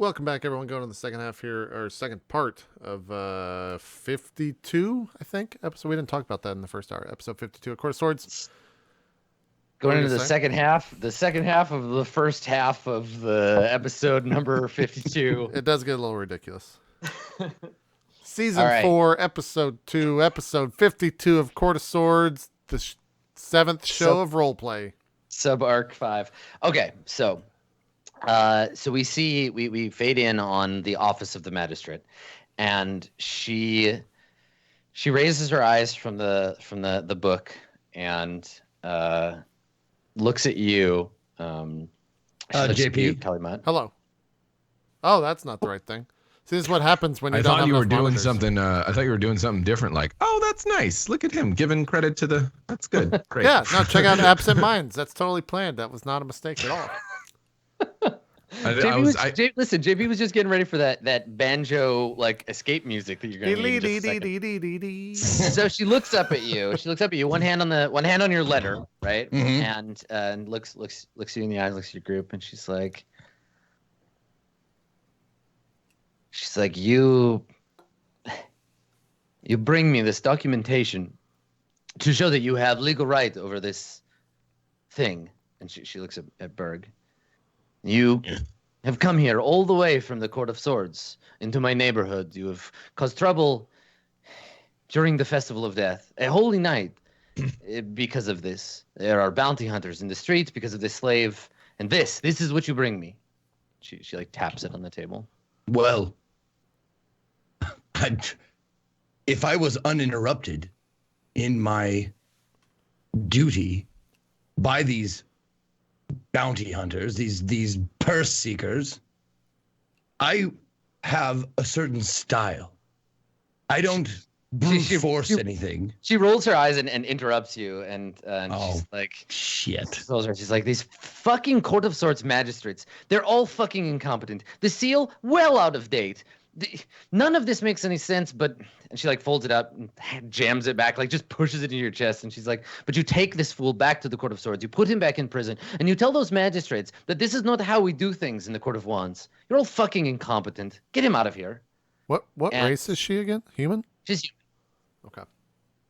Welcome back, everyone. Going to the second half here, or second part of 52, I think. Episode. We didn't talk about that in the first hour. Episode 52 of Court of Swords. Going into the second half of the first half of the episode number 52. It does get a little ridiculous. Season 4, Episode 2, Episode 52 of Court of Swords, the seventh show of roleplay. Sub-Arc 5. Okay, so we see, we fade in on the office of the magistrate, and she raises her eyes from the book and looks at you. JP. Kalimat. Hello. Oh, that's not the right thing. See, this is what happens when you I don't thought have you were enough doing monitors. something. I thought you were doing something different. Like, oh, that's nice. Look at him giving credit to the. That's good. Great. Yeah, no, check out Absent Minds. That's totally planned. That was not a mistake at all. Listen, JP was just getting ready for that banjo like escape music that you're gonna need in just a second. So she looks up at you. One hand on your letter, right? Mhm. And looks you in the eyes, looks at your group, and she's like, you bring me this documentation to show that you have legal right over this thing. And she looks at Berg. You have come here all the way from the Court of Swords into my neighborhood. You have caused trouble during the Festival of Death, a holy night, because of this. There are bounty hunters in the streets because of this slave, and this is what you bring me. She like taps it on the table. Well, if I was uninterrupted in my duty by these bounty hunters, these purse seekers, I have a certain style. I don't brute force anything. She rolls her eyes and interrupts you, and she's like, shit. She's like, these fucking Court of Swords magistrates, they're all fucking incompetent. The seal, well out of date. None of this makes any sense, and she like folds it up and jams it back, like just pushes it into your chest, and she's like, but you take this fool back to the Court of Swords, you put him back in prison, and you tell those magistrates that this is not how we do things in the Court of Wands. You're all fucking incompetent. Get him out of here. What race is she again? Human? She's human. Okay.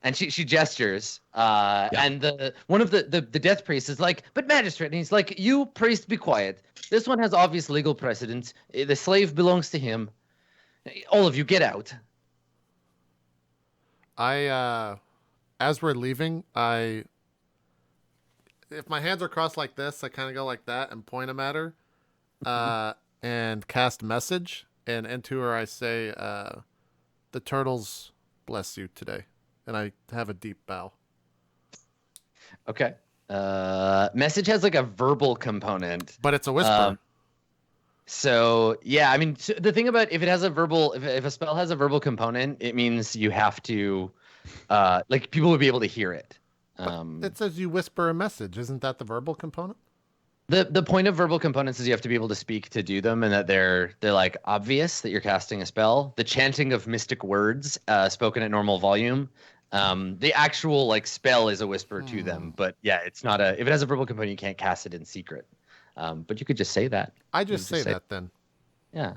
And she gestures, and one of the death priests is like, but magistrate, and he's like, you priest, be quiet. This one has obvious legal precedence. The slave belongs to him. All of you, get out. As we're leaving, if my hands are crossed like this, I kind of go like that and point them at her, and cast message, and into her I say, the turtles bless you today, and I have a deep bow. Okay. Message has like a verbal component, but it's a whisper. So yeah, I mean, the thing about if a spell has a verbal component, it means you have to, like people would be able to hear it. It says you whisper a message. Isn't that the verbal component? The point of verbal components is you have to be able to speak to do them, and that they're like obvious that you're casting a spell. The chanting of mystic words, spoken at normal volume. The actual like spell is a whisper to them, but yeah, it's not if it has a verbal component, you can't cast it in secret. But you could just say that. I just say that then. Yeah.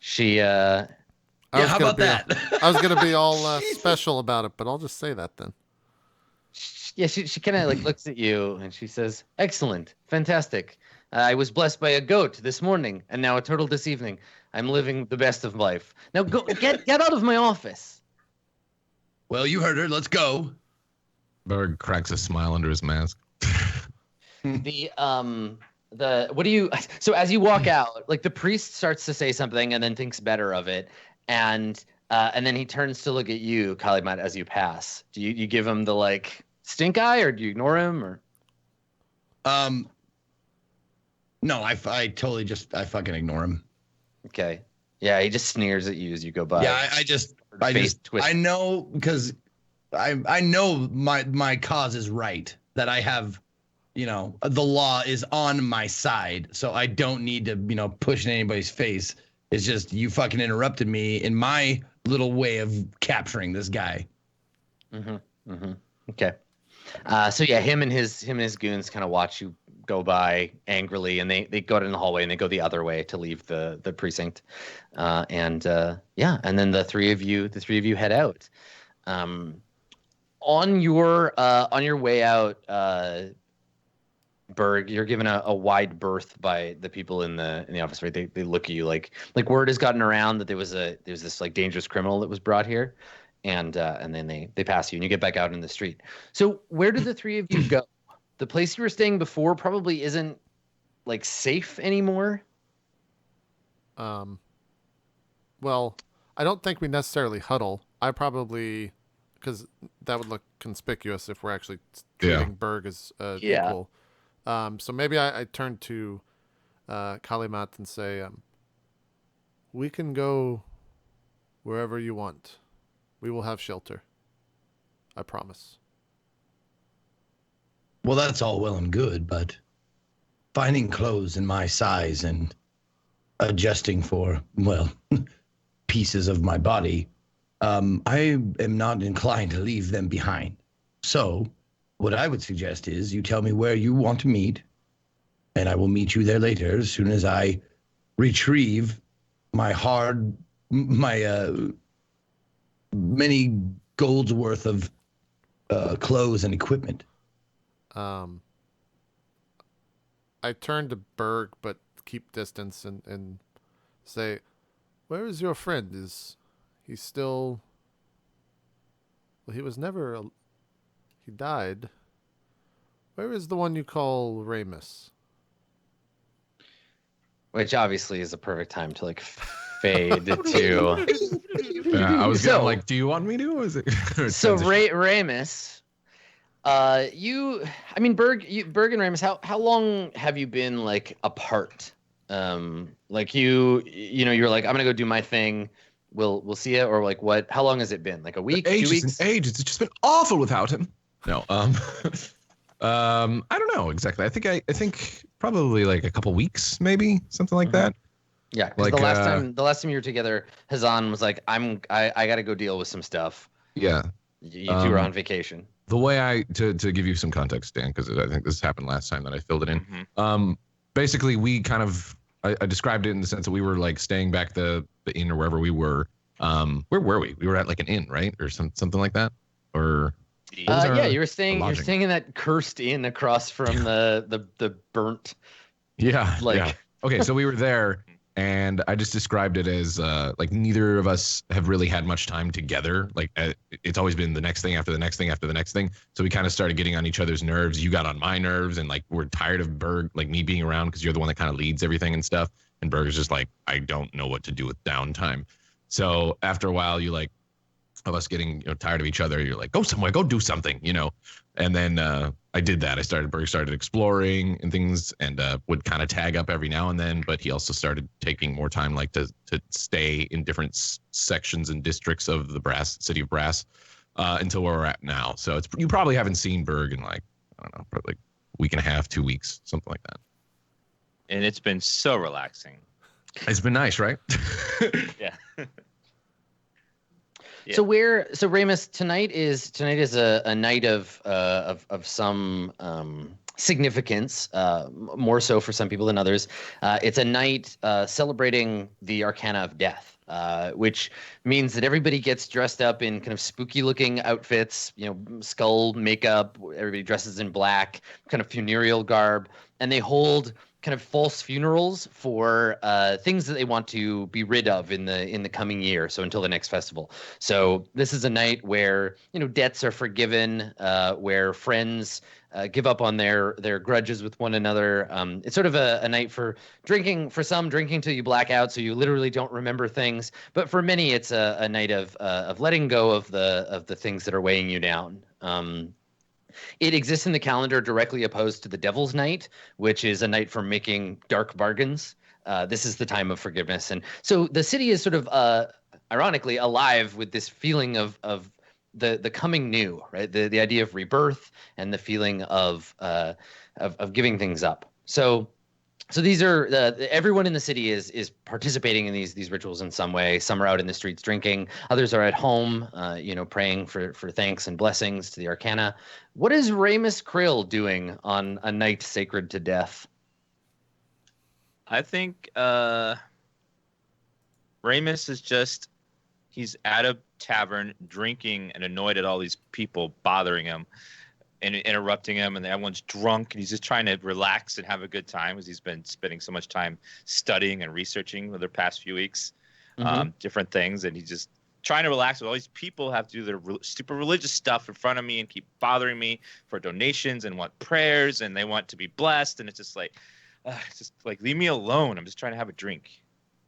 She. How about that? I was gonna be all special about it, but I'll just say that then. Yeah, she kind of like looks at you and she says, "Excellent, fantastic. I was blessed by a goat this morning, and now a turtle this evening. I'm living the best of life. Now go get out of my office." Well, you heard her. Let's go. Berg cracks a smile under his mask. So as you walk out, like the priest starts to say something and then thinks better of it, and then he turns to look at you, Kalimat, as you pass. Do you give him the like stink eye, or do you ignore him, or? No, I totally I fucking ignore him. Okay. Yeah, he just sneers at you as you go by. Yeah, I know, because I know my cause is right, that I have, the law is on my side, so I don't need to, push in anybody's face. It's just you fucking interrupted me in my little way of capturing this guy. Okay. So yeah, him and his goons kind of watch you go by angrily, and they go out in the hallway and they go the other way to leave the precinct. And then the three of you head out. On your way out, Berg, you're given a wide berth by the people in the office, right? They look at you like word has gotten around that there was this like dangerous criminal that was brought here, and then they pass you and you get back out in the street. So where do the three of you go? The place you were staying before probably isn't like safe anymore. Well, I don't think we necessarily huddle. I probably, because that would look conspicuous if we're actually treating Berg as equal. So maybe I turn to Kalimat and say, we can go wherever you want. We will have shelter. I promise. Well, that's all well and good, but finding clothes in my size and adjusting for, well, pieces of my body, I am not inclined to leave them behind. So what I would suggest is you tell me where you want to meet, and I will meet you there later as soon as I retrieve my many gold's worth of clothes and equipment. I turn to Berg, but keep distance and say, where is your friend? Is he still... Well, he was never... He died. Where is the one you call Ramus? Which obviously is a perfect time to like fade to... I was gonna like, do you want me to? Or is it... So Ramus... Berg and Ramus, how long have you been like apart? Like you're like, I'm gonna go do my thing. We'll see it, or like what? How long has it been? Like a week, 2 weeks? Ages. It's just been awful without him. No, I don't know exactly. I think probably like a couple weeks, maybe something like that. Yeah, because the last time you were together, Hazan was like, I got to go deal with some stuff. Yeah, you two were on vacation. The way to give you some context, Dan, because I think this happened last time that I filled it in. Mm-hmm. Basically, we kind of I described it in the sense that we were like staying back the inn or wherever we were. Where were we? We were at like an inn, right, or something like that, or. You were staying in that cursed inn across from the burnt. Yeah. Okay, so we were there, and I just described it as like neither of us have really had much time together. Like it's always been the next thing after the next thing after the next thing. So we kind of started getting on each other's nerves. You got on my nerves, and like we're tired of Berg, like me being around because you're the one that kind of leads everything and stuff. And Berg is just like, I don't know what to do with downtime. So after a while, you like. Of us getting tired of each other, you're like, go somewhere, go do something, and then I did that. Berg started exploring and things, and would kind of tag up every now and then, but he also started taking more time like to stay in different sections and districts of the city of Brass until where we're at now. So you probably haven't seen Berg in like, I don't know, probably like a week and a half, 2 weeks, something like that. And it's been so relaxing. It's been nice, right? Yeah. Yeah. So Ramus, tonight is a night of some significance, more so for some people than others. It's a night celebrating the Arcana of Death, which means that everybody gets dressed up in kind of spooky looking outfits, skull makeup, everybody dresses in black, kind of funereal garb, and they hold kind of false funerals for things that they want to be rid of in the coming year. So until the next festival. So this is a night where debts are forgiven, where friends give up on their grudges with one another. It's sort of a night for drinking. For some, drinking till you black out, so you literally don't remember things. But for many, it's a night of letting go of the things that are weighing you down. It exists in the calendar directly opposed to the Devil's Night, which is a night for making dark bargains. This is the time of forgiveness. And so the city is sort of, ironically, alive with this feeling of the coming new, right? The idea of rebirth and the feeling of giving things up. So So these are everyone in the city is participating in these rituals in some way. Some are out in the streets drinking. Others are at home, praying for thanks and blessings to the Arcana. What is Ramus Krill doing on a night sacred to death? I think Ramus is he's at a tavern drinking and annoyed at all these people bothering him and interrupting him, and everyone's drunk, and he's just trying to relax and have a good time because he's been spending so much time studying and researching over the past few weeks, different things, and he's just trying to relax. With all these people have to do their stupid religious stuff in front of me and keep bothering me for donations and want prayers, and they want to be blessed, and it's just like leave me alone. I'm just trying to have a drink.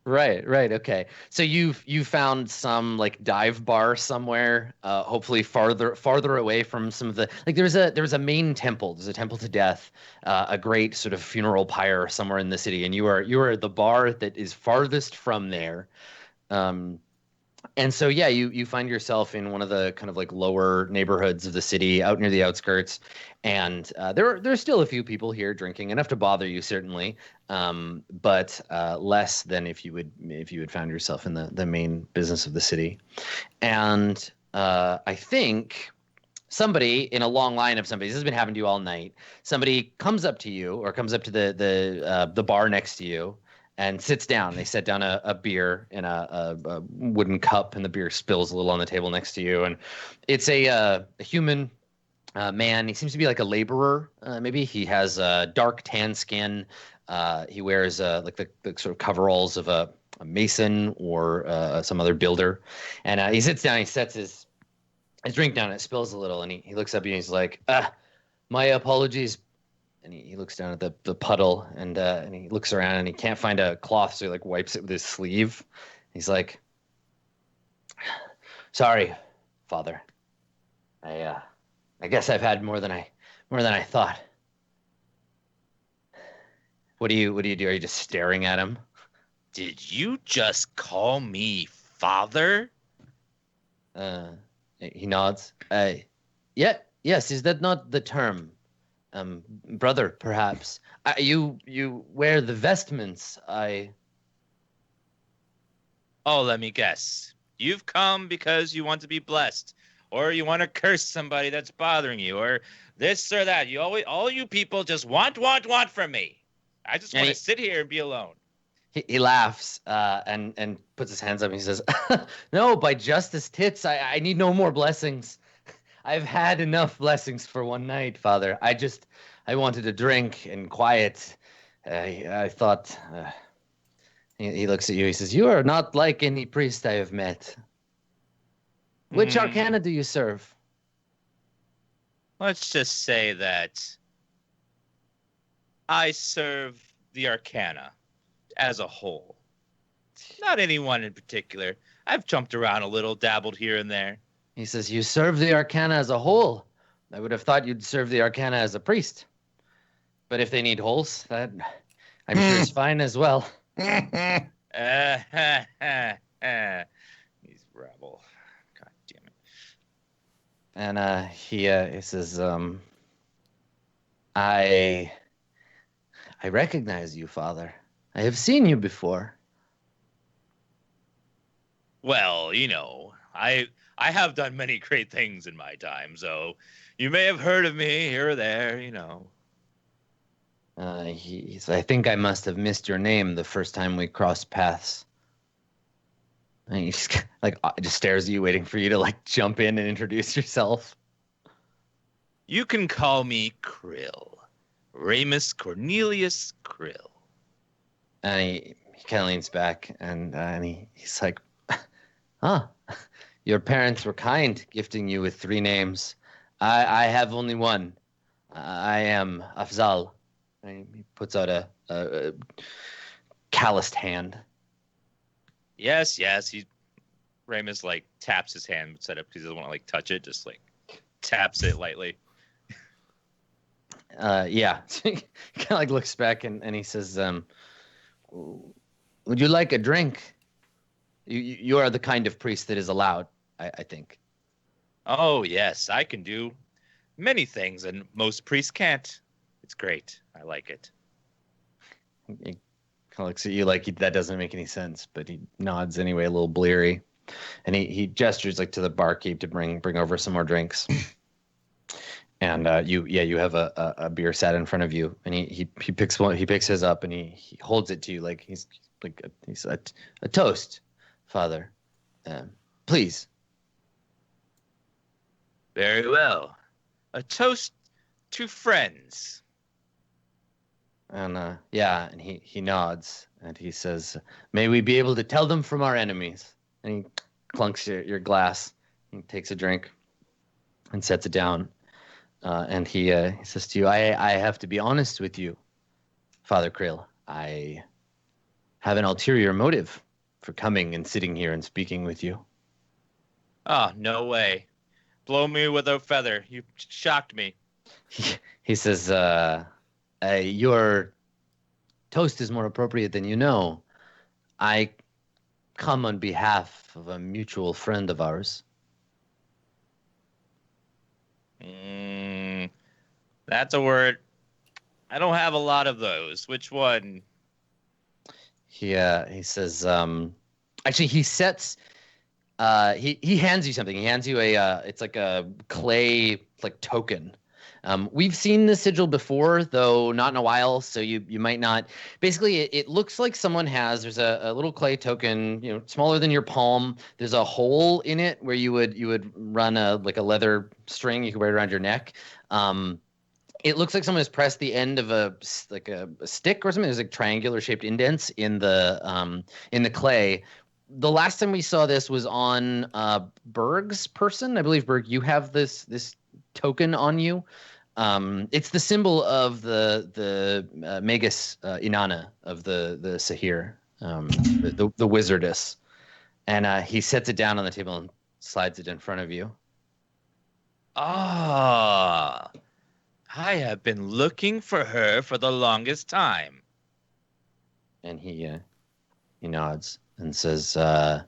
Right. Okay. So you found some like dive bar somewhere, hopefully farther away from some of the there's a main temple. There's a temple to death, a great sort of funeral pyre somewhere in the city, and you are the bar that is farthest from there. And so, yeah, you find yourself in one of the kind of like lower neighborhoods of the city, out near the outskirts, and there's still a few people here drinking, enough to bother you certainly, but less than if you had found yourself in the main business of the city. And I think somebody in a long line of somebody, this has been happening to you all night. Somebody comes up to you or comes up to the bar next to you and sits down. They set down a beer in a wooden cup, and the beer spills a little on the table next to you. And it's a human man. He seems to be like a laborer. Maybe he has dark tan skin. He wears like the sort of coveralls of a mason or some other builder. And he sits down. He sets his drink down. And it spills a little, and he looks up at you. And he's like, "My apologies." And he looks down at the puddle, and he looks around, and he can't find a cloth, so he like wipes it with his sleeve. He's like, "Sorry, Father. I guess I've had more than I thought." What do you do? Are you just staring at him? Did you just call me father? He nods. Yeah, yes. Is that not the term? Brother, perhaps. You wear the vestments. Oh, let me guess. You've come because you want to be blessed, or you want to curse somebody that's bothering you, or this or that. All you people just want from me. I just want to sit here and be alone. He laughs and puts his hands up, and he says, "No, by justice tits, I need no more blessings. I've had enough blessings for one night, Father. I wanted a drink and quiet. I thought." He looks at you. He says, "You are not like any priest I have met. Which arcana do you serve?" Let's just say that I serve the arcana as a whole. Not any one in particular. I've jumped around a little, dabbled here and there. He says, "You serve the arcana as a whole. I would have thought you'd serve the arcana as a priest. But if they need holes, that I'm sure is fine as well." He's rabble. God damn it. And he says, I recognize you, Father. I have seen you before." Well, I have done many great things in my time, so you may have heard of me here or there, He's, "I think I must have missed your name the first time we crossed paths." And he just just stares at you, waiting for you to like jump in and introduce yourself. You can call me Krill. Ramus Cornelius Krill. And he kind of leans back and he's like, "Huh, your parents were kind, gifting you with 3 names. I have only one. I am Afzal." And he puts out a calloused hand. Yes. Ramus like taps his hand, set up because he doesn't want to like touch it, just like taps it lightly. Yeah. So he kind of like looks back and he says, "Would you like a drink? You are the kind of priest that is allowed, I think." Oh, yes, I can do many things, and most priests can't. It's great. I like it. He kind of looks at you like that doesn't make any sense, but he nods anyway, a little bleary, and he gestures like to the barkeep to bring over some more drinks. And you have a beer sat in front of you, and he picks one, he picks his up, and he holds it to you like he's a toast, Father, please. Very well. A toast to friends. And and he nods, and he says, "May we be able to tell them from our enemies." And he clunks your glass. He takes a drink and sets it down. And he says to you, I have to be honest with you, Father Krill. I have an ulterior motive for coming and sitting here and speaking with you. Oh, no way. Blow me with a feather. You shocked me. He says, your toast is more appropriate than you know. I come on behalf of a mutual friend of ours. That's a word. I don't have a lot of those. Which one? He says, actually he sets, he hands you something. He hands you it's like a clay, like token. We've seen this sigil before, though not in a while, so you might not. Basically, it looks like someone there's a little clay token, smaller than your palm. There's a hole in it where you would run a leather string you could wear around your neck. It looks like someone has pressed the end of a stick or something. There's like triangular shaped indents in the clay. The last time we saw this was on Berg's person. I believe, Berg, you have this token on you. It's the symbol of the Magus Inanna of the Sahir, the wizardess. And he sets it down on the table and slides it in front of you. Ah, I have been looking for her for the longest time. And he nods and says, the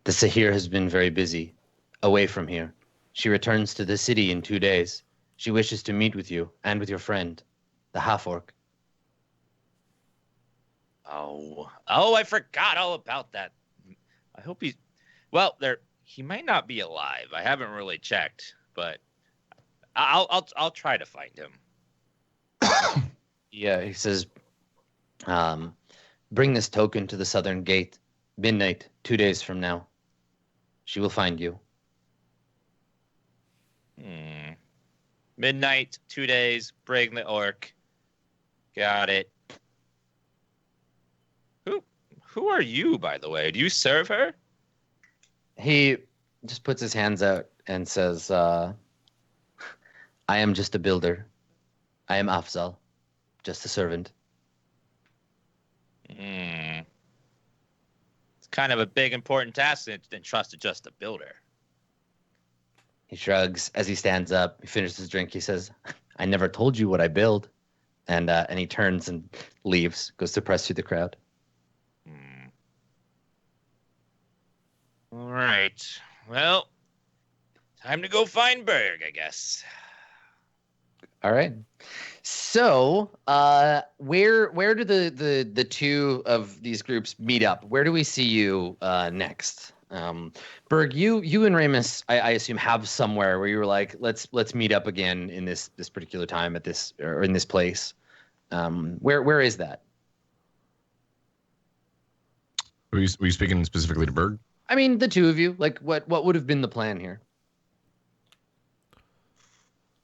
Sahir has been very busy away from here. She returns to the city in 2 days. She wishes to meet with you and with your friend, the half-orc. Oh, I forgot all about that. I hope he might not be alive. I haven't really checked, but I'll try to find him. Yeah, he says, bring this token to the southern gate, midnight, 2 days from now. She will find you. Midnight, 2 days, bring the orc. Got it. Who are you, by the way? Do you serve her? He just puts his hands out and says, I am just a builder. I am Afzal, just a servant. It's kind of a big, important task to entrust to just a builder. He shrugs as he stands up. He finishes his drink. He says, I never told you what I build. And he turns and leaves, goes to press through the crowd. All right. Well, time to go find Berg, I guess. All right. So, where do the two of these groups meet up? Where do we see you next? Berg, you and Ramus, I assume, have somewhere where you were like, let's meet up again in this particular time at this or in this place. Where is that? Were you speaking specifically to Berg? I mean, the two of you. Like, what would have been the plan here?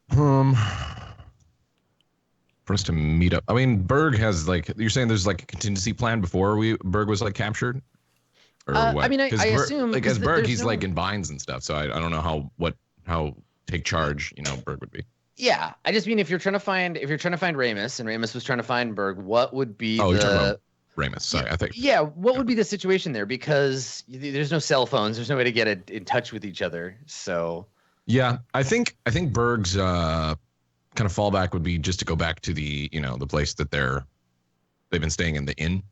For us to meet up. I mean, Berg has you're saying there's a contingency plan before Berg was captured, or what? I mean, I assume as Berg, he's in binds and stuff. So I don't know how take charge Berg would be. Yeah, I just mean if you're trying to find Ramus and Ramus was trying to find Berg, what would be you're talking about Ramus. Sorry, I think. Yeah, what would be the situation there? Because there's no cell phones, there's no way to get in touch with each other. So yeah, I think Berg's kind of fallback would be just to go back to the the place that they've been staying in, the inn.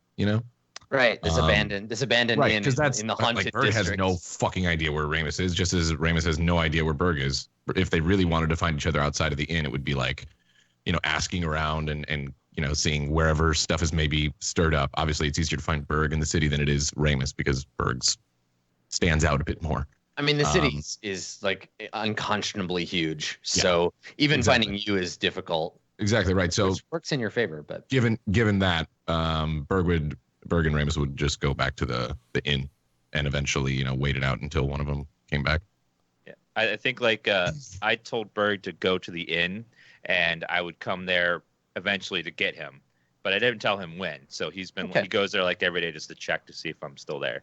Right, this abandoned right, inn that's in the haunted Berg district. has no fucking idea where Ramus is, just as Ramus has no idea where Berg is. If they really wanted to find each other outside of the inn, it would be asking around and seeing wherever stuff is maybe stirred up. Obviously, it's easier to find Berg in the city than it is Ramus because Berg's stands out a bit more. I mean, the city is like unconscionably huge, so even finding you is difficult. Exactly right. So which works in your favor, but given that, Berg and Ramus would just go back to the inn and eventually, wait it out until one of them came back. Yeah, I think I told Berg to go to the inn, and I would come there eventually to get him, but I didn't tell him when. So he goes there like every day just to check to see if I'm still there.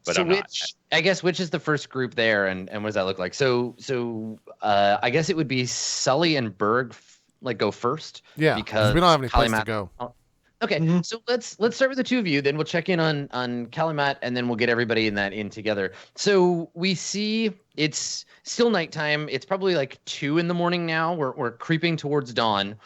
But so I'm not. which is the first group there, and what does that look like? So I guess it would be Sully and Berg go first. Yeah, because we don't have any place to go. Okay, so let's start with the two of you. Then we'll check in on Calumet, and then we'll get everybody in that inn together. So we see it's still nighttime. It's probably like 2 a.m. now. We're creeping towards dawn.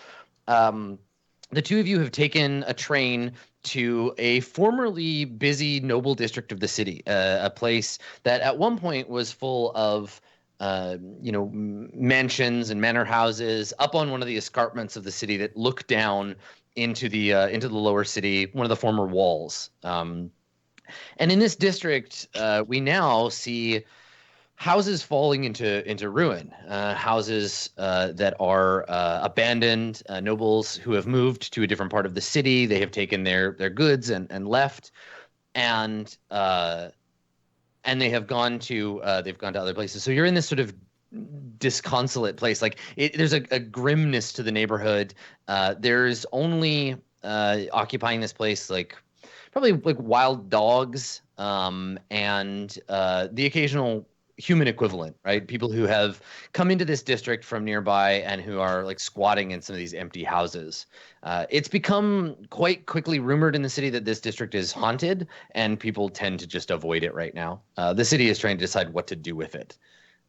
The two of you have taken a train to a formerly busy noble district of the city, a place that at one point was full of mansions and manor houses up on one of the escarpments of the city that look down into the lower city, one of the former walls. And in this district, we now see houses falling into ruin, houses that are abandoned, nobles who have moved to a different part of the city. They have taken their goods and left, and they have gone to other places. So you're in this sort of disconsolate place. There's a grimness to the neighborhood. There's only occupying this place probably wild dogs and the occasional human equivalent, right? People who have come into this district from nearby and who are squatting in some of these empty houses. It's become quite quickly rumored in the city that this district is haunted, and people tend to just avoid it right now. The city is trying to decide what to do with it.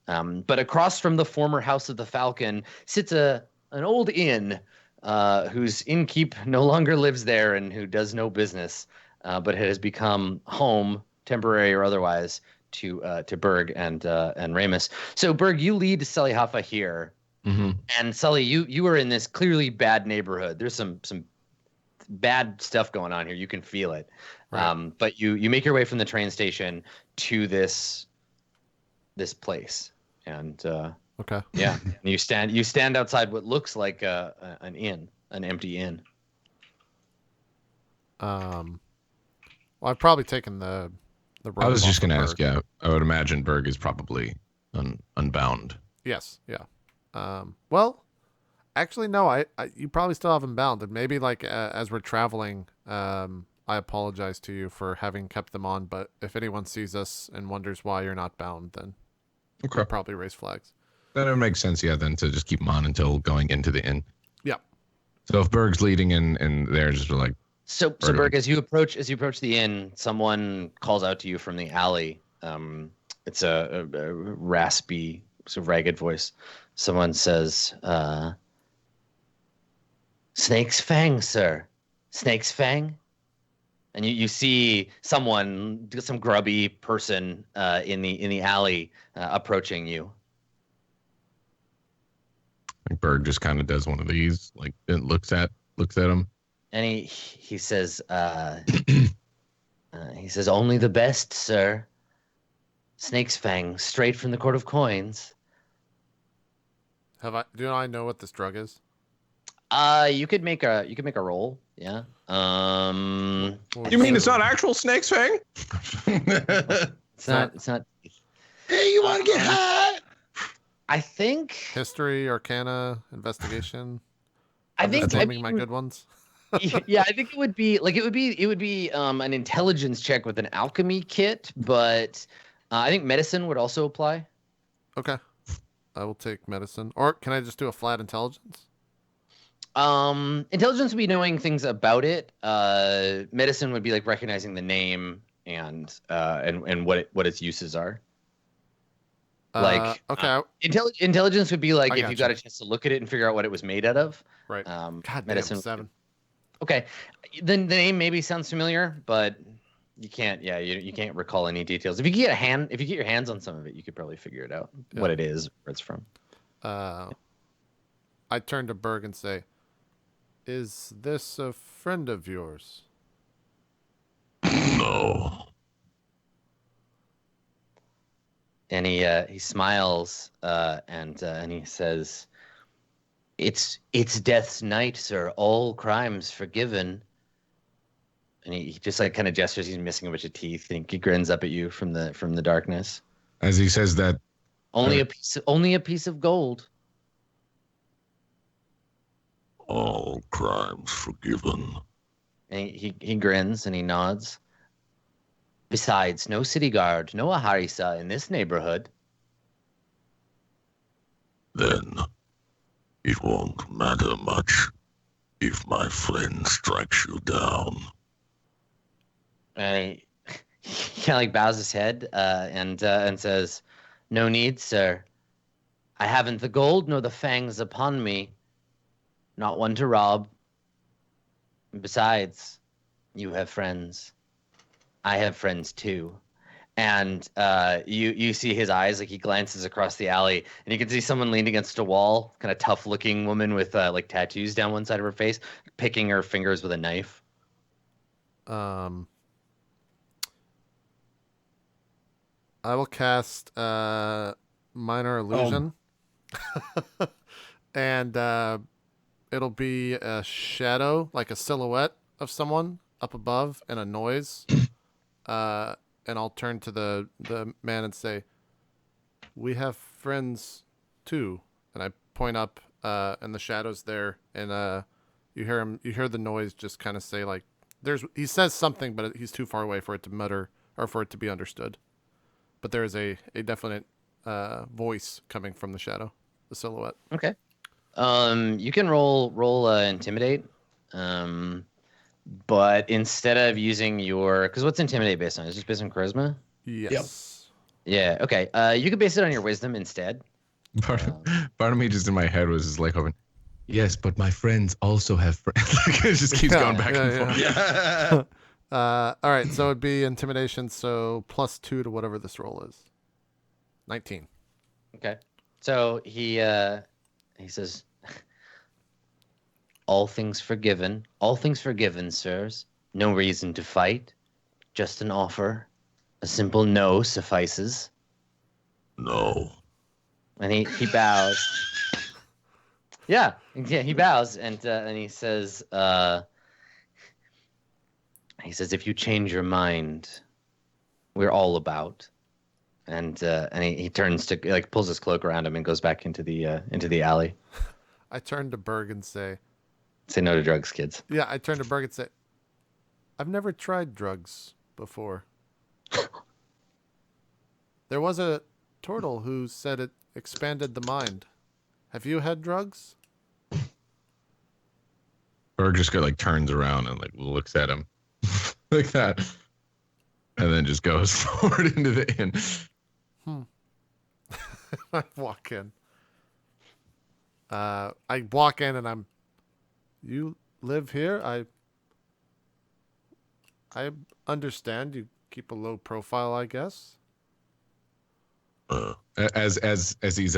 But across from the former House of the Falcon sits an old inn whose innkeep no longer lives there and who does no business, but has become home, temporary or otherwise, to Berg and Ramus. So Berg, you lead Sully Hoffa here, and Sully, you are in this clearly bad neighborhood. There's some bad stuff going on here. You can feel it. Right. But you make your way from the train station to this place, and okay, yeah, and you stand outside what looks like an inn, an empty inn. Well, I've probably taken the I was just going to ask, yeah. I would imagine Berg is probably unbound. Yes, yeah. Well, actually, no. You probably still have him bound, and maybe as we're traveling, I apologize to you for having kept them on. But if anyone sees us and wonders why you're not bound, then we'll probably raise flags. Then it makes sense, yeah. Then to just keep them on until going into the inn. Yeah. So if Berg's leading and they're just So Berg, as you approach the inn, someone calls out to you from the alley. It's a raspy, sort of ragged voice. Someone says, "Snake's Fang, sir. Snake's Fang." And you see some grubby person in the alley approaching you. Berg just kind of does one of these, it looks at him. And he says, "Only the best, sir. Snake's Fang, straight from the Court of Coins." Do I know what this drug is? You could make a roll, yeah. You mean it's not actual Snake's Fang? It's not. Hey, you want to get high? I think History, Arcana, Investigation. I think my good ones. Yeah, I think it would be an intelligence check with an alchemy kit, but I think medicine would also apply. Okay, I will take medicine. Or can I just do a flat intelligence? Intelligence would be knowing things about it. Medicine would be recognizing the name and what its uses are. Intelligence would be if you got a chance to look at it and figure out what it was made out of. Right. God, medicine. damn, 7. Okay, the name maybe sounds familiar, but you can't. Yeah, you can't recall any details. If you get your hands on some of it, you could probably figure it out what it is, where it's from. I turn to Berg and say, Is this a friend of yours? No. And he smiles and he says, "It's death's night, sir. All crimes forgiven." And he just like kind of gestures. He's missing a bunch of teeth, and he grins up at you from the darkness. As he says that, Only a piece of gold. All crimes forgiven. And he grins and he nods. Besides, no city guard, no Aharisa in this neighborhood. Then it won't matter much if my friend strikes you down. And he kind of like bows his head and says, "No need, sir. I haven't the gold nor the fangs upon me. Not one to rob. Besides, you have friends. I have friends too." And you see his eyes, like he glances across the alley, and you can see someone leaned against a wall, kind of tough-looking woman with like tattoos down one side of her face, picking her fingers with a knife. I will cast Minor Illusion. And it'll be a shadow, like a silhouette of someone up above, and a noise. And I'll turn to the man and say, "We have friends too." And I point up, and the shadow's there, and you hear the noise just kind of say like, he says something, but he's too far away for it to mutter or for it to be understood. But there is a definite voice coming from the shadow, the silhouette. Okay. You can roll intimidate. But instead of using because what's intimidate based on? Is it based on charisma? Yes. Yep. Yeah. Okay. You could base it on your wisdom instead. part of me just in my head was just like hoping, yes, but my friends also have friends. Like, it just keeps going back and forth. Yeah. All right, so it'd be intimidation, so +2 to whatever this roll is. 19. Okay. So he says, all things forgiven, sirs. No reason to fight. Just an offer. A simple no suffices." No. And he bows. Yeah, he bows and he says, "If you change your mind, we're all about." And he turns to like pulls his cloak around him and goes back into the alley. I turn to Berg and say no to drugs, kids. Yeah, I turn to Berg and say, "I've never tried drugs before." There was a turtle who said it expanded the mind. Have you had drugs? Berg just like turns around and like looks at him like that, and then just goes forward into the inn. I walk in. I walk in and you live here? I understand you keep a low profile, I guess. As he's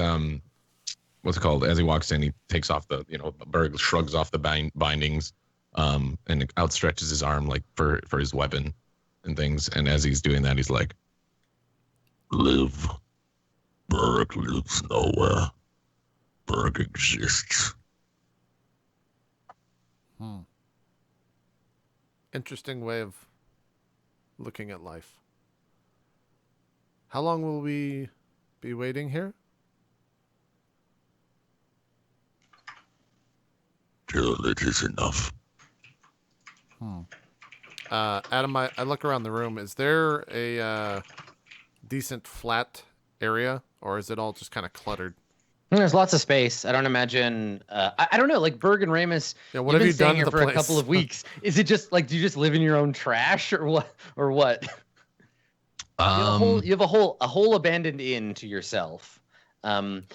what's it called? As he walks in, he takes off Berg shrugs off the bindings, and outstretches his arm like for his weapon and things. And as he's doing that, he's like, "Live. Berg lives nowhere. Berg exists." Interesting way of looking at life. How long will we be waiting here? Till it is enough. Adam, I look around the room. Is there a decent flat area, or is it all just kind of cluttered? There's lots of space. I don't imagine. I don't know. Like Berg and Ramus, Yeah, what you've have been you staying done here to the for place? a couple of weeks. Is it just like, do you just live in your own trash or what? Or what? You have a whole abandoned inn to yourself. And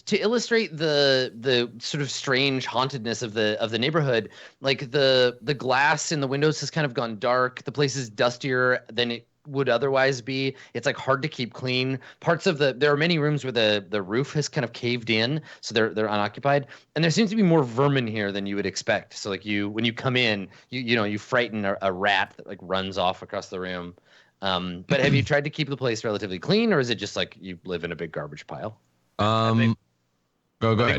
to illustrate the sort of strange hauntedness of the neighborhood, like the glass in the windows has kind of gone dark. The place is dustier than it would otherwise be. It's like hard to keep clean. There are many rooms where the roof has kind of caved in, so they're unoccupied. And there seems to be more vermin here than you would expect. So like when you come in, you frighten a rat that like runs off across the room. But have you tried to keep the place relatively clean, or is it just like you live in a big garbage pile? Go I ahead. think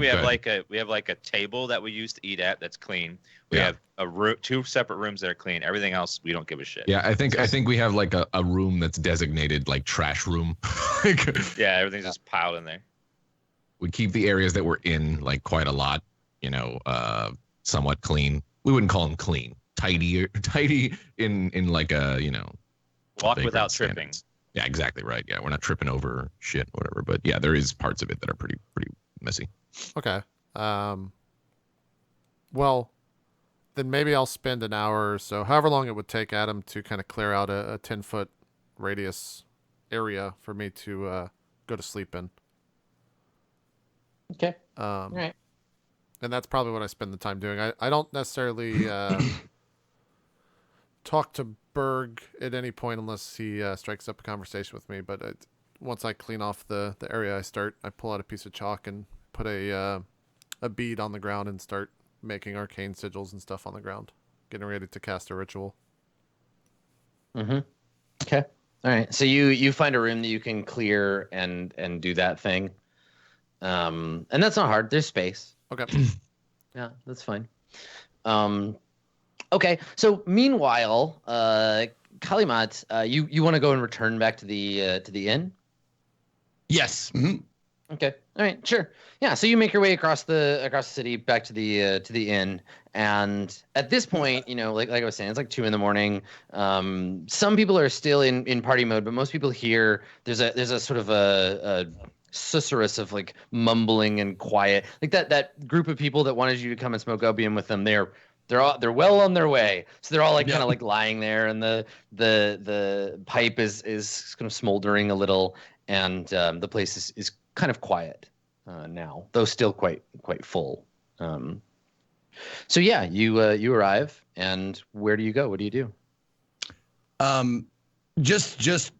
we have like a table that we used to eat at that's clean. We have two separate rooms that are clean. Everything else we don't give a shit. Yeah, I think we have like a room that's designated like trash room. Yeah, everything's just piled in there. We keep the areas that we're in like quite a lot, somewhat clean. We wouldn't call them clean. Tidy in like a, walk vagrant without tripping. standards. Yeah, exactly right. Yeah, we're not tripping over shit, whatever. But yeah, there is parts of it that are pretty messy. Okay. Well, then maybe I'll spend an hour or so, however long it would take Adam to kind of clear out a 10-foot radius area for me to go to sleep in. Okay. All right. And that's probably what I spend the time doing. I don't necessarily talk to Berg at any point unless he strikes up a conversation with me. But once I clean off the area I pull out a piece of chalk and put a bead on the ground and start making arcane sigils and stuff on the ground, getting ready to cast a ritual. Mm-hmm. Okay. All right. So you find a room that you can clear and do that thing. And that's not hard. There's space. Okay. Yeah, that's fine. Okay. So meanwhile, Kalimat, you want to go and return back to the inn? Yes. Mm-hmm. Okay. All right. Sure. Yeah. So you make your way across the city back to the inn, and at this point, like I was saying, it's like 2 a.m. Some people are still in party mode, but most people here, there's a sort of a susurrus of like mumbling and quiet, like that group of people that wanted you to come and smoke opium with them. They're well on their way, so they're all like kind of like lying there, and the pipe is kind of smoldering a little, and the place is kind of quiet now, though still quite full. So yeah, you arrive, and where do you go? What do you do? Just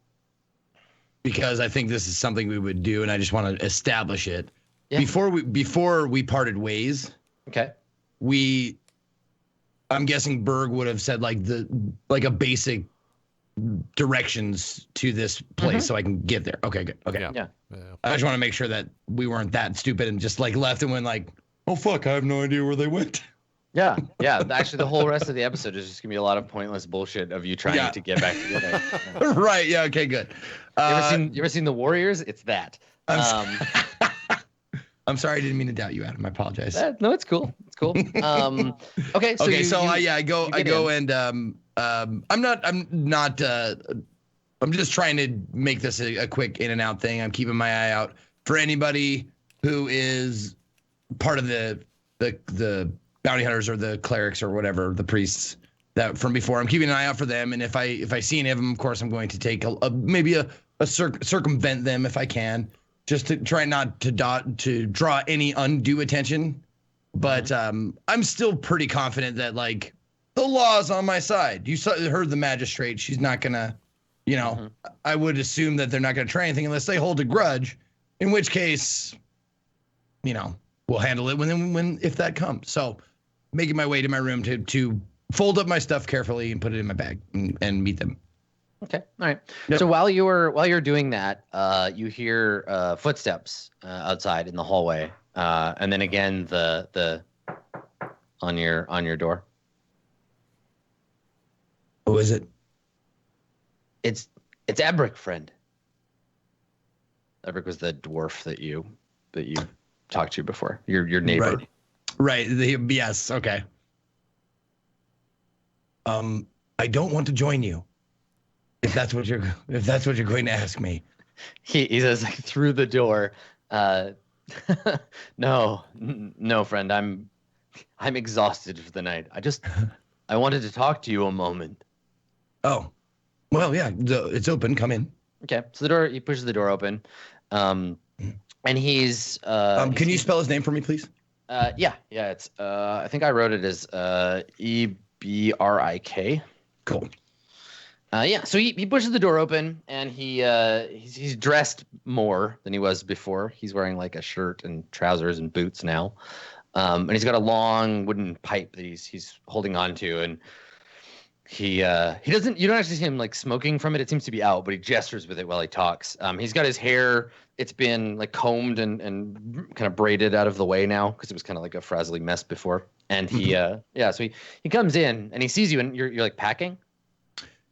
because I think this is something we would do, and I just want to establish it. Yeah. Before we parted ways. Okay. I'm guessing Berg would have said like a basic directions to this place so I can get there. Okay, good. Okay. Yeah. I just want to make sure that we weren't that stupid and just like left and went like, oh fuck, I have no idea where they went. Yeah. Actually, the whole rest of the episode is just gonna be a lot of pointless bullshit of you trying to get back together. Yeah. Right. Yeah. Okay. Good. You ever seen The Warriors? It's that. I'm sorry, I didn't mean to doubt you, Adam. I apologize. No, it's cool. It's cool. Okay. I go and I'm just trying to make this a quick in and out thing. I'm keeping my eye out for anybody who is part of the bounty hunters or the clerics or whatever, the priests that from before. I'm keeping an eye out for them, and if I see any of them, of course, I'm going to take maybe circumvent them if I can, just to try not to draw any undue attention. But I'm still pretty confident that like the law's on my side. You heard the magistrate. She's not gonna, I would assume that they're not gonna try anything unless they hold a grudge. In which case, we'll handle it if that comes. So, making my way to my room to fold up my stuff carefully and put it in my bag and meet them. Okay. All right. Yep. So while you're doing that, you hear footsteps outside in the hallway, and then again the on your door. Who is it? It's Ebrick, friend. Ebrick was the dwarf that you talked to before. Your neighbor. Right. Yes. Okay. I don't want to join you. If that's what you're going to ask me. He says like through the door. No, friend. I'm exhausted for the night. I wanted to talk to you a moment. Oh, well, yeah. It's open. Come in. Okay. So he pushes the door open. And he's. Can you spell his name for me, please? Yeah. It's. I think I wrote it as Ebrik. Cool. Yeah, so he pushes the door open, and he's dressed more than he was before. He's wearing like a shirt and trousers and boots now, and he's got a long wooden pipe that he's holding on to, and he doesn't. You don't actually see him like smoking from it. It seems to be out, but he gestures with it while he talks. He's got his hair. It's been like combed and kind of braided out of the way now because it was kind of like a frazzly mess before. And he so he comes in and he sees you, and you're like packing.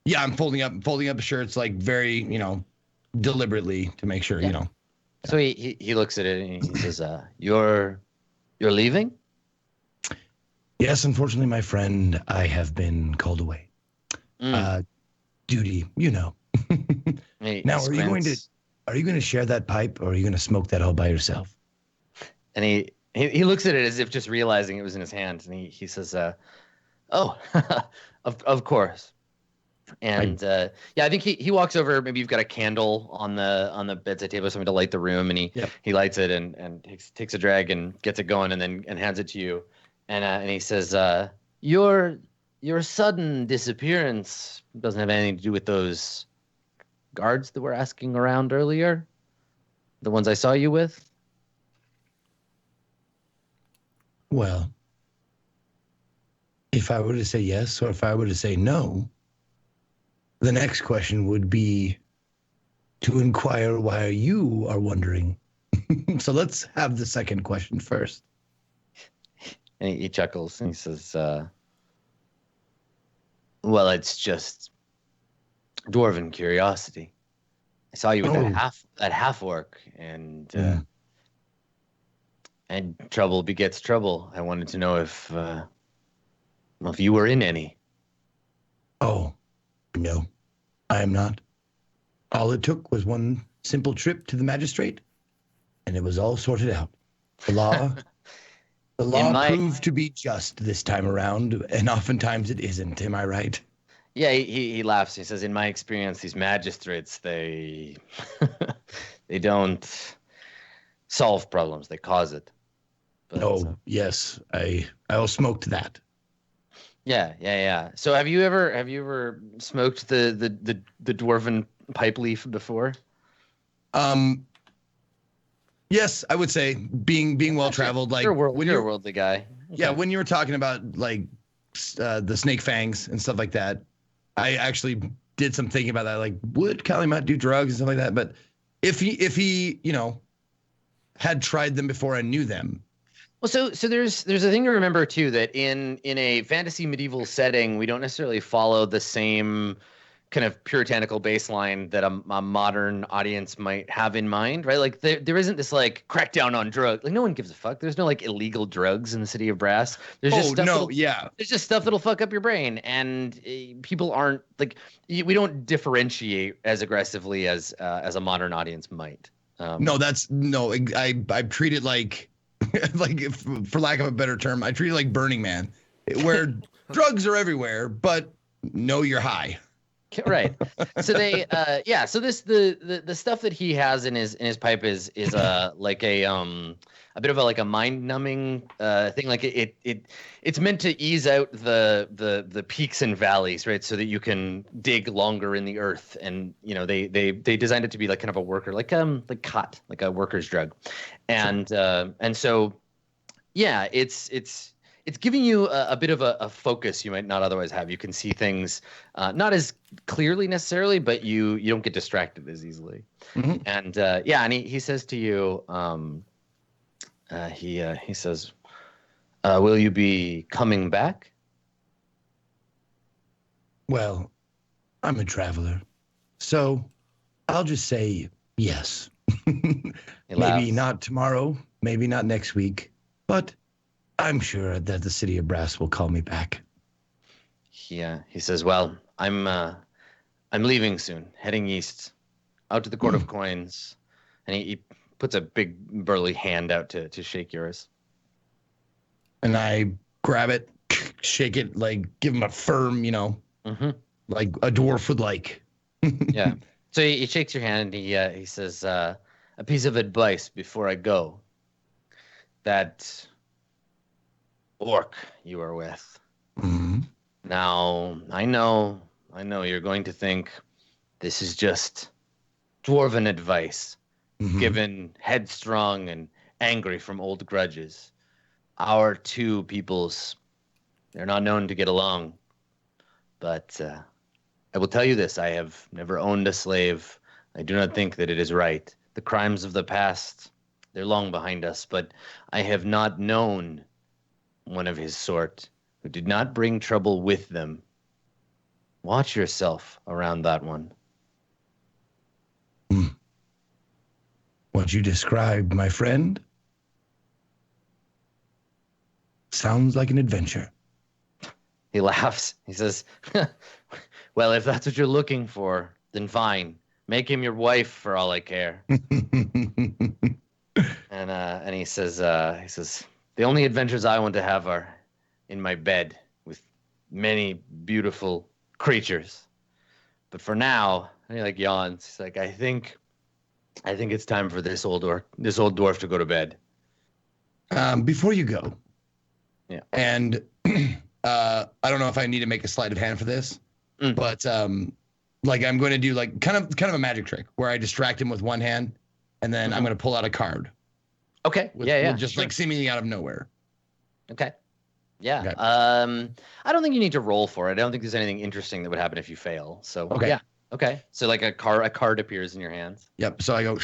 Yeah, I'm folding up shirts like very, deliberately to make sure, Yeah. So he looks at it and he says, "You're leaving?" Yes, unfortunately, my friend, I have been called away. Duty, Now, are you going to share that pipe, or are you going to smoke that all by yourself? And he looks at it as if just realizing it was in his hand, and he says, "Oh, of course." And I think he walks over. Maybe you've got a candle on the bedside table, something to light the room, and he lights it and takes a drag and gets it going, and hands it to you, and he says, "Your sudden disappearance doesn't have anything to do with those guards that were asking around earlier, the ones I saw you with." Well, if I were to say yes, or if I were to say no, the next question would be to inquire why you are wondering. So let's have the second question first. And he chuckles and he says, "Well, it's just dwarven curiosity. I saw you with that half orc, and trouble begets trouble. I wanted to know if you were in any." Oh. No, I am not. All it took was one simple trip to the magistrate, and it was all sorted out. The law proved to be just this time around, and oftentimes it isn't. Am I right? Yeah, he laughs. He says, "In my experience, these magistrates, they they don't solve problems; they cause it." But, yes, I'll smoke to that. Yeah. So have you ever smoked the dwarven pipe leaf before? Yes, I would say being well traveled. Like you're a worldly guy. Okay. Yeah, when you were talking about like the snake fangs and stuff like that, I actually did some thinking about that. Like, would Calumet do drugs and stuff like that? But if he had tried them before and knew them. Well, so there's a thing to remember too, that in a fantasy medieval setting, we don't necessarily follow the same kind of puritanical baseline that a modern audience might have in mind, right? Like there isn't this like crackdown on drugs. Like no one gives a fuck. There's no like illegal drugs in the city of Brass. There's just stuff there's just stuff that'll fuck up your brain, and people aren't like we don't differentiate as aggressively as a modern audience might. I treat it like. Like, for lack of a better term, I treat it like Burning Man, where drugs are everywhere, but know you're high. Right. So so the stuff that he has in his pipe is like a bit of a mind numbing thing. Like it's meant to ease out the peaks and valleys, right? So that you can dig longer in the earth, and they designed it to be like kind of a worker, like khat, like a worker's drug, and so yeah, it's giving you a bit of a focus you might not otherwise have. You can see things not as clearly necessarily, but you don't get distracted as easily. Mm-hmm. And he says to you, he says, "Will you be coming back?" Well, I'm a traveler, so I'll just say yes. Maybe not tomorrow, maybe not next week, but I'm sure that the city of Brass will call me back. Yeah, he says, "Well, I'm leaving soon, heading east, out to the Court of Coins," and he puts a big burly hand out to shake yours. And I grab it, shake it, like give him a firm, like a dwarf would like. Yeah. So he shakes your hand, and he says, "A piece of advice before I go. That orc you were with. Mm-hmm. Now, I know I know you're going to think this is just dwarven advice, given headstrong and angry from old grudges. Our two peoples, they're not known to get along. But I will tell you this, I have never owned a slave. I do not think that it is right. The crimes of the past, they're long behind us, but I have not known one of his sort who did not bring trouble with them. Watch yourself around that one. What you described, my friend, sounds like an adventure. He laughs. He says, well, if that's what you're looking for, then fine. Make him your wife for all I care. And he says, the only adventures I want to have are in my bed with many beautiful creatures. But for now, he like yawns. He's like, I think it's time for this old dwarf to go to bed. Before you go, yeah, and I don't know if I need to make a sleight of hand for this, but like I'm going to do like kind of a magic trick where I distract him with one hand, and then I'm going to pull out a card. Okay. With, just like seemingly out of nowhere. Okay. Yeah. Okay. I don't think you need to roll for it. I don't think there's anything interesting that would happen if you fail. So okay. Yeah. Okay. So like a card appears in your hands. Yep. So I go,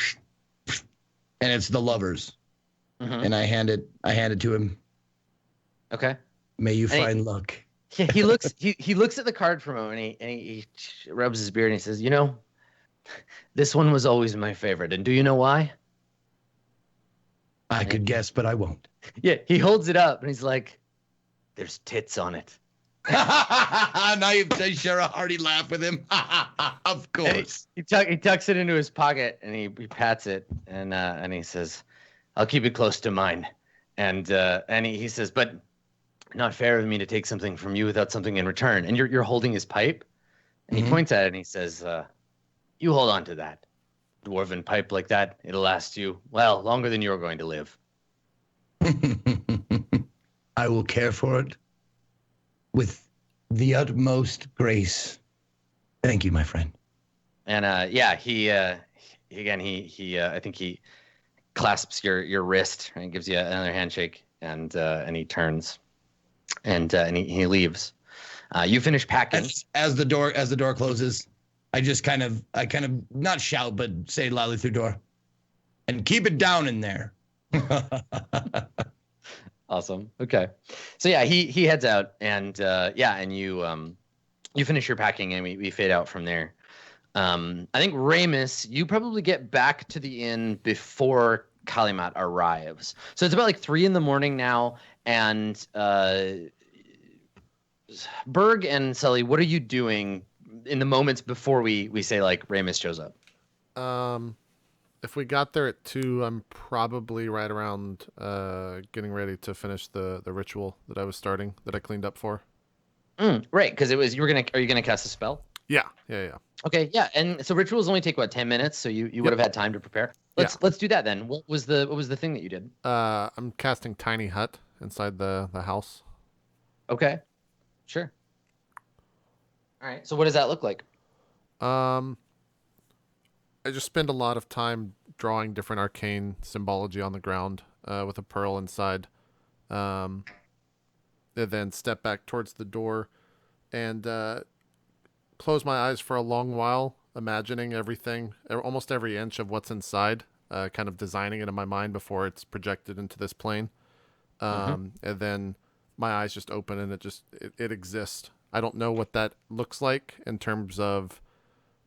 and it's the Lovers, and I hand it to him. Okay. May you find luck. Yeah, he looks at the card for a moment and he rubs his beard and he says, you know, this one was always my favorite. And do you know why? I could guess, but I won't. Yeah, he holds it up and he's like, there's tits on it. Now you share a hearty laugh with him. Of course. He tucks it into his pocket and he pats it and he says, I'll keep it close to mine. And he says, but not fair of me to take something from you without something in return. And you're holding his pipe, and he points at it and he says, you hold on to that. Dwarven pipe like that, it'll last you, well, longer than you're going to live. I will care for it with the utmost grace. Thank you, my friend. And he I think he clasps your wrist and gives you another handshake, and he turns. And he leaves. You finish packing. As the door closes, I kind of not shout but say loudly through the door, and keep it down in there. Awesome. Okay. So yeah, he heads out, and and you finish your packing, and we fade out from there. I think Ramus, you probably get back to the inn before Kalimat arrives. So it's about like 3 a.m. now. And Berg and Sully, what are you doing in the moments before we say like Ramus shows up? If we got there at 2, I'm probably right around getting ready to finish the ritual that I was starting, that I cleaned up for. Right, because are you gonna cast a spell? Yeah. Okay, yeah, and so rituals only take 10 minutes, so you would have had time to prepare. Let's do that then. What was the thing that you did? I'm casting Tiny Hut inside the house. Okay, sure. All right. So what does that look like? I just spend a lot of time drawing different arcane symbology on the ground with a pearl inside. And then step back towards the door and close my eyes for a long while, imagining everything, almost every inch of what's inside, kind of designing it in my mind before it's projected into this plane. And then my eyes just open and it exists. I don't know what that looks like in terms of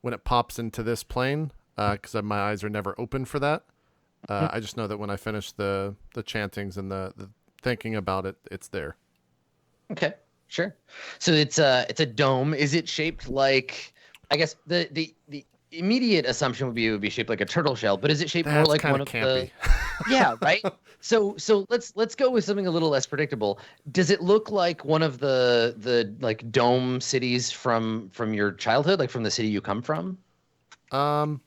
when it pops into this plane, because my eyes are never open for that. I just know that when I finish the chantings and the thinking about it, it's there. Okay, sure. So it's a dome. Is it shaped like? I guess the immediate assumption would be shaped like a turtle shell, but is it shaped more like one of campy. Yeah, right. So let's go with something a little less predictable. Does it look like one of the like dome cities from your childhood, like from the city you come from? Or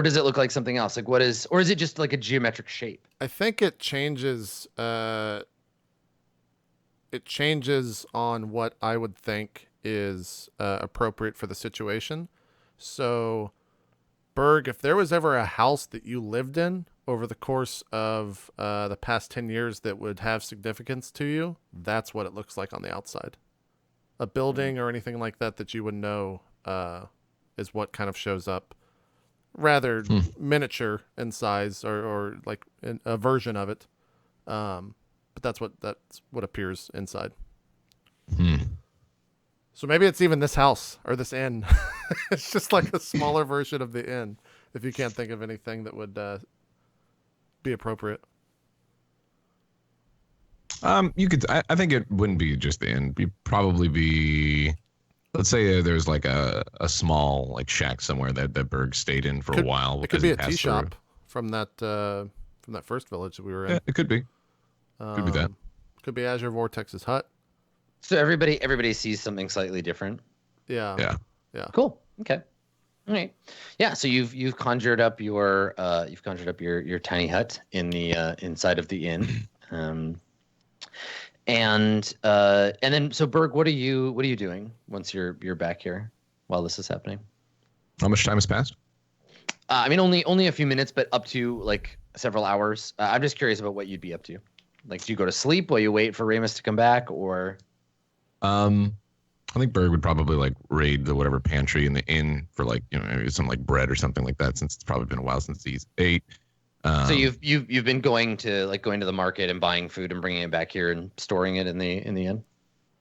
does it look like something else? Like or is it just like a geometric shape? I think it changes. It changes on what I would think is appropriate for the situation. So, Berg, if there was ever a house that you lived in over the course of the past 10 years that would have significance to you, that's what it looks like on the outside. A building or anything like that that you would know is what kind of shows up. Rather miniature in size or like a version of it. But that's what appears inside. So maybe it's even this house or this inn. It's just like a smaller version of the inn, if you can't think of anything that would be appropriate. You could. I think it wouldn't be just the inn. It'd probably be. Let's say there's like a small like shack somewhere that Berg stayed in for a while. It could be a tea shop from that first village that we were in. Yeah, it could be. Could be that. Could be Azure Vortex's hut. So everybody sees something slightly different. Yeah. Cool. Okay. All right. Yeah. So you've conjured up your tiny hut in the inside of the inn, and then so Berg, what are you doing once you're back here while this is happening? How much time has passed? I mean, only a few minutes, but up to like several hours. I'm just curious about what you'd be up to. Like, do you go to sleep while you wait for Ramus to come back, or? I think Berg would probably like raid the whatever pantry in the inn for like maybe some like bread or something like that, since it's probably been a while since he's ate. So you've been going to the market and buying food and bringing it back here and storing it in the inn.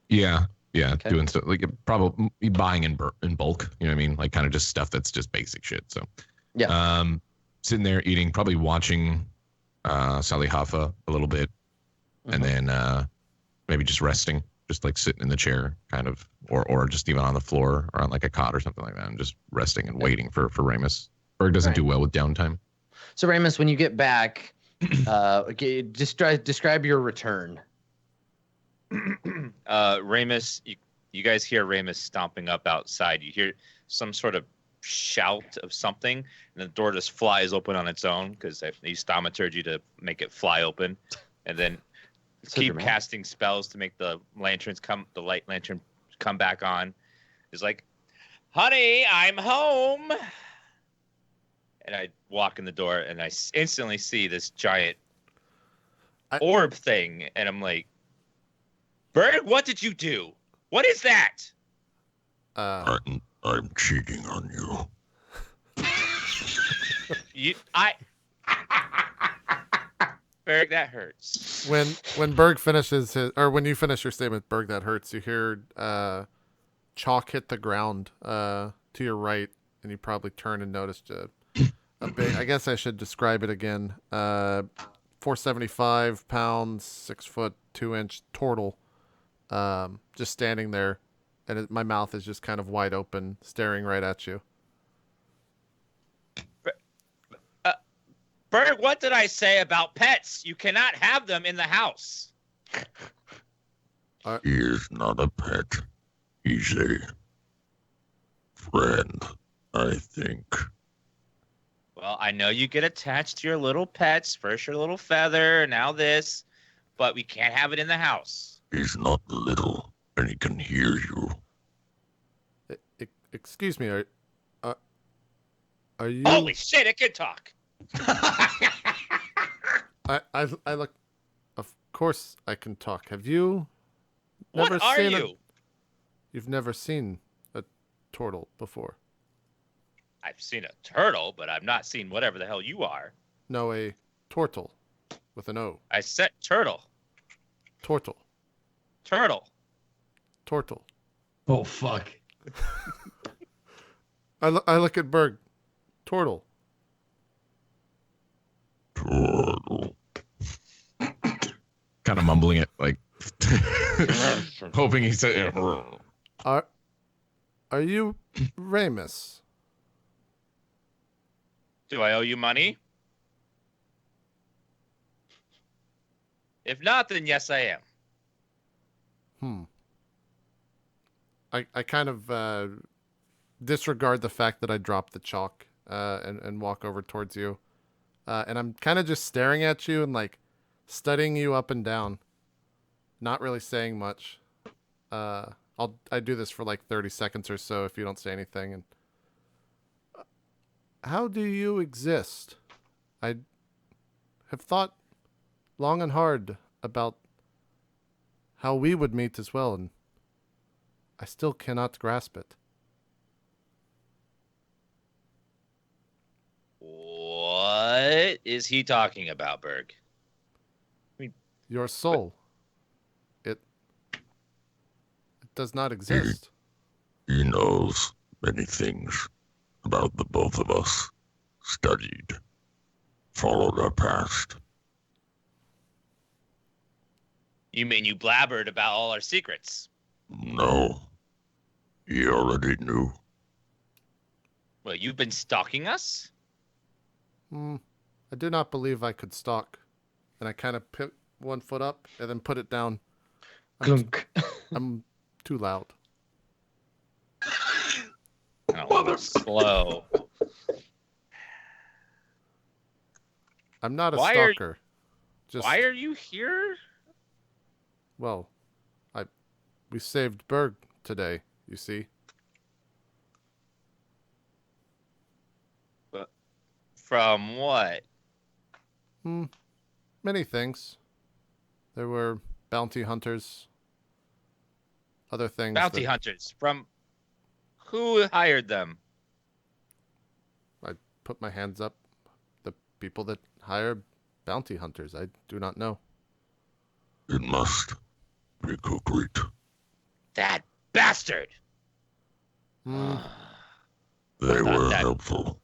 Yeah, Okay. doing stuff like probably buying in bulk. You know what I mean? Like kind of just stuff that's just basic shit. So yeah, sitting there eating, probably watching Sally Hoffa a little bit, and then maybe just resting. Just like sitting in the chair kind of, or just even on the floor or on like a cot or something like that and just resting and waiting for Ramus. Berg doesn't do well with downtime. So Ramus, when you get back, describe your return. Ramus, you guys hear Ramus stomping up outside. You hear some sort of shout of something, and the door just flies open on its own because they use thaumaturgy to make it fly open, and then keep casting spells to make the light lantern come back on. It's like, honey, I'm home. And I walk in the door and I instantly see this giant orb thing. And I'm like, Berg, what did you do? What is that? I'm cheating on you. Berg, that hurts. When Berg finishes when you finish your statement, Berg, that hurts, you hear chalk hit the ground to your right, and you probably turn and notice a big, I guess I should describe it again, 475 pounds, 6 foot 2 inch turtle, just standing there, and my mouth is just kind of wide open, staring right at you. Berg, what did I say about pets? You cannot have them in the house. He is not a pet. He's a friend, I think. Well, I know you get attached to your little pets. First your little feather, now this. But we can't have it in the house. He's not little, and he can hear you. Excuse me, are you... Holy shit, it can talk! I look. Of course, I can talk. Have you? What are you? You've never seen a turtle before. I've seen a turtle, but I've not seen whatever the hell you are. No, a tortle with an O. I said turtle. Tortle. Turtle. Tortle. Oh fuck. I look at Berg. Turtle. Turtle. Kind of mumbling it, like hoping he said. Are you Ramus? Do I owe you money? If not, then yes, I am. I kind of disregard the fact that I dropped the chalk and walk over towards you. And I'm kind of just staring at you and like studying you up and down. Not really saying much. And I do this for like 30 seconds or so if you don't say anything. And how do you exist? I have thought long and hard about how we would meet as well, and I still cannot grasp it. What is he talking about, Berg? Your soul. It does not exist. He knows many things about the both of us. Studied. Followed our past. You mean you blabbered about all our secrets? No. He already knew. Well, you've been stalking us? I do not believe I could stalk. And I kind of put one foot up and then put it down. I'm too loud. Oh, slow. I'm not a stalker. Why are you here? Well, we saved Berg today, you see. But from what? Many things. There were bounty hunters. Other things. Bounty hunters. From who hired them? I put my hands up. The people that hire bounty hunters. I do not know. It must be Kukrit. That bastard! They were helpful.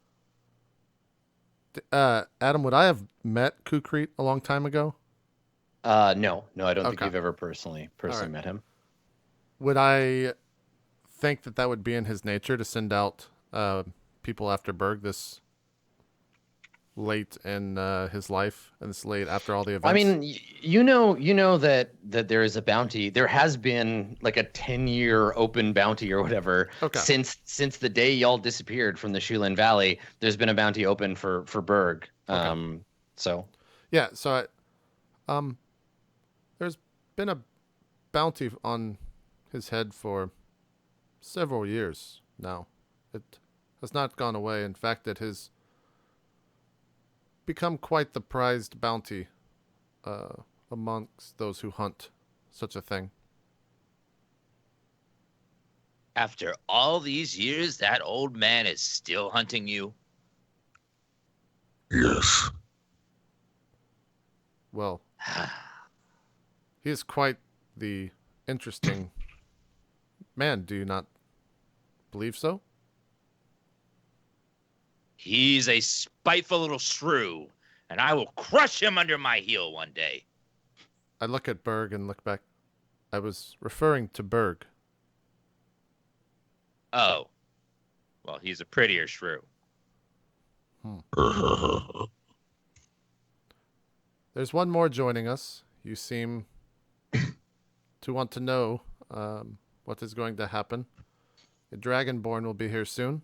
Adam, would I have met Kukrit a long time ago? No, I don't think Okay. you've ever personally right. met him. Would I think that would be in his nature to send out people after Berg this late in his life and this late after all the events? I mean, you know that there is a bounty. There has been like a 10-year open bounty or whatever since the day y'all disappeared from the Shulin Valley. There's been a bounty open for Berg. So there's been a bounty on his head for several years now. It has not gone away. In fact, it has become quite the prized bounty amongst those who hunt such a thing. After all these years, that old man is still hunting you? Yes. Well, he is quite the interesting man. Do you not believe so? He's a spiteful little shrew, and I will crush him under my heel one day. I look at Berg and look back. I was referring to Berg. Oh. Well, he's a prettier shrew. There's one more joining us. You seem to want to know what is going to happen. The Dragonborn will be here soon.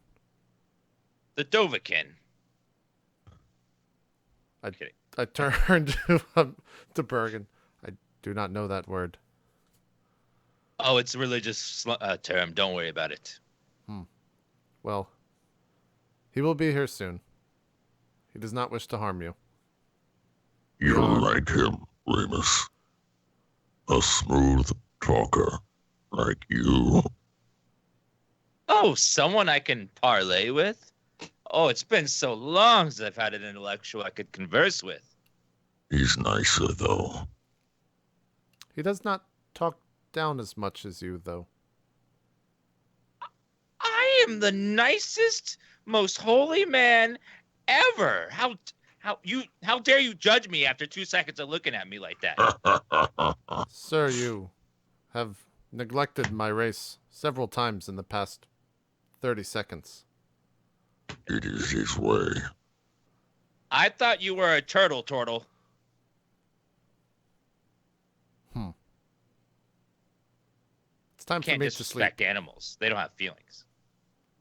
The Dovahkiin. I turned to Berg and I do not know that word. Oh, it's a religious term. Don't worry about it. Well, he will be here soon. He does not wish to harm you. You'll like him, Remus. A smooth talker like you. Oh, someone I can parlay with? Oh, it's been so long since I've had an intellectual I could converse with. He's nicer, though. He does not talk down as much as you, though. I am the nicest, most holy man ever. How dare you judge me after 2 seconds of looking at me like that? Sir, you have neglected my race several times in the past 30 seconds. It is his way. I thought you were a turtle. It's time Can't for me to sleep. disrespect animals. They don't have feelings.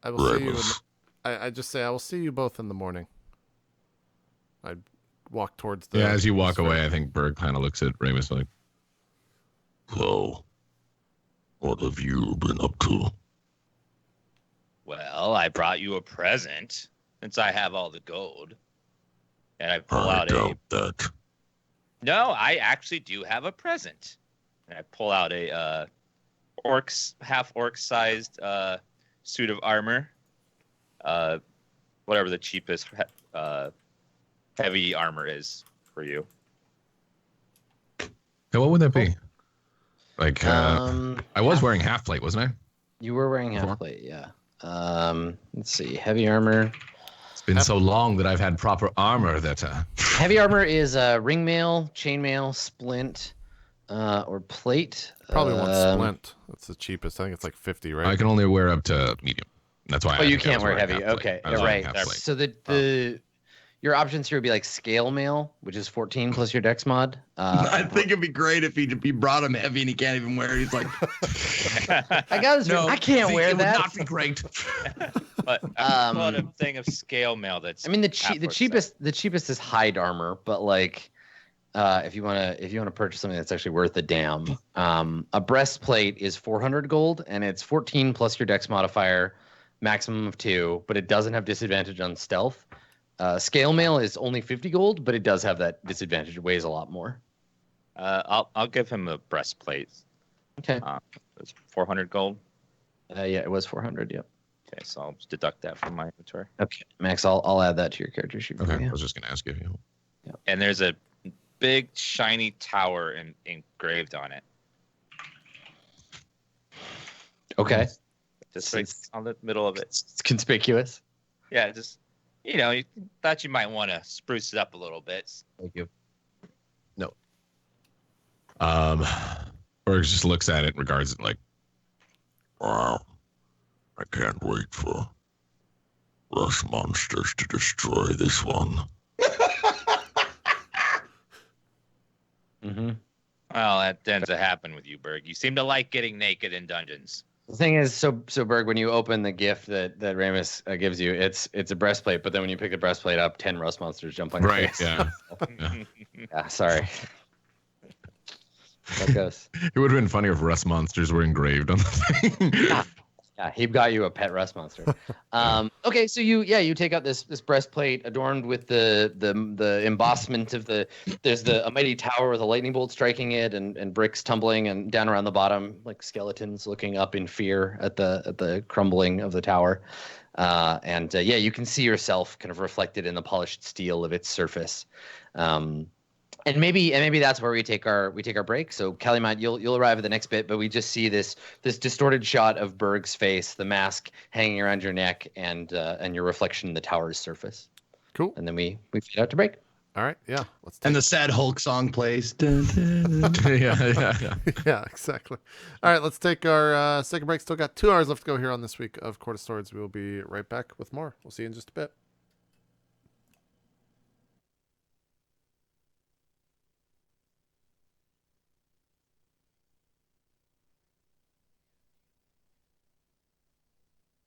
I will see you. Remus. I just say I will see you both in the morning. I walk towards the. Yeah, as you walk sphere. away, I think Berg kind of looks at Remus like, So, What have you been up to? Well, I brought you a present since I have all the gold. And I pull I out doubt that. No, I actually do have a present. And I pull out a half orc sized suit of armor. Whatever the cheapest heavy armor is for you. Yeah, what would that be? Like, I was half- wearing half plate, wasn't I? You were wearing half plate, yeah. Let's see, heavy armor. It's been so long that I've had proper armor that. Heavy armor is ringmail, chainmail, splint, or plate. Probably want splint. That's the cheapest. I think it's like 50, right? I can only wear up to medium. That's why. Oh, you can't wear heavy. Okay, right. Half plate. So your options here would be like scale mail, which is 14 plus your dex mod. I think it'd be great if he brought him heavy and he can't even wear it. He's like, I got this. No, I can't wear It that. would not be great. But I'm pulling a thing of scale mail that's. I mean, the cheapest is hide armor, but like, if you wanna purchase something that's actually worth a damn, a breastplate is 400 gold, and it's 14 plus your dex modifier, maximum of 2, but it doesn't have disadvantage on stealth. Scale mail is only 50 gold, but it does have that disadvantage. It weighs a lot more. I'll give him a breastplate. Okay. It's 400 gold. Yeah, it was 400. Yep. Okay, so I'll just deduct that from my inventory. Okay, Max, I'll add that to your character sheet. for Okay, you. I was just gonna ask you. Yep. And there's a big shiny tower engraved on it. Okay. Just like on the middle of it. It's conspicuous. Yeah, just you thought you might want to spruce it up a little bit. Thank you. Or just looks at it and regards it like, Wow. I can't wait for rust monsters to destroy this one. Mm-hmm. Well, that tends to happen with you, Berg. You seem to like getting naked in dungeons. The thing is, so Berg, when you open the gift that Ramus gives you, it's a breastplate, but then when you pick the breastplate up, 10 rust monsters jump on your right? face. Yeah. Yeah, sorry. That goes. It would have been funnier if rust monsters were engraved on the thing. Yeah, he got you a pet rust monster. Okay, so you take out this breastplate adorned with the embossment of there's a mighty tower with a lightning bolt striking it and bricks tumbling and down around the bottom like skeletons looking up in fear at the crumbling of the tower. You can see yourself kind of reflected in the polished steel of its surface. And maybe that's where we take our break. So Calumet, you'll arrive at the next bit, but we just see this distorted shot of Berg's face, the mask hanging around your neck, and your reflection in the tower's surface. Cool. And then we fade out to break. All right. Yeah. Let's. and the sad Hulk song plays. Dun, dun, dun. yeah. Yeah, exactly. All right. Let's take our second break. Still got 2 hours left to go here on this week of Court of Swords. We will be right back with more. We'll see you in just a bit.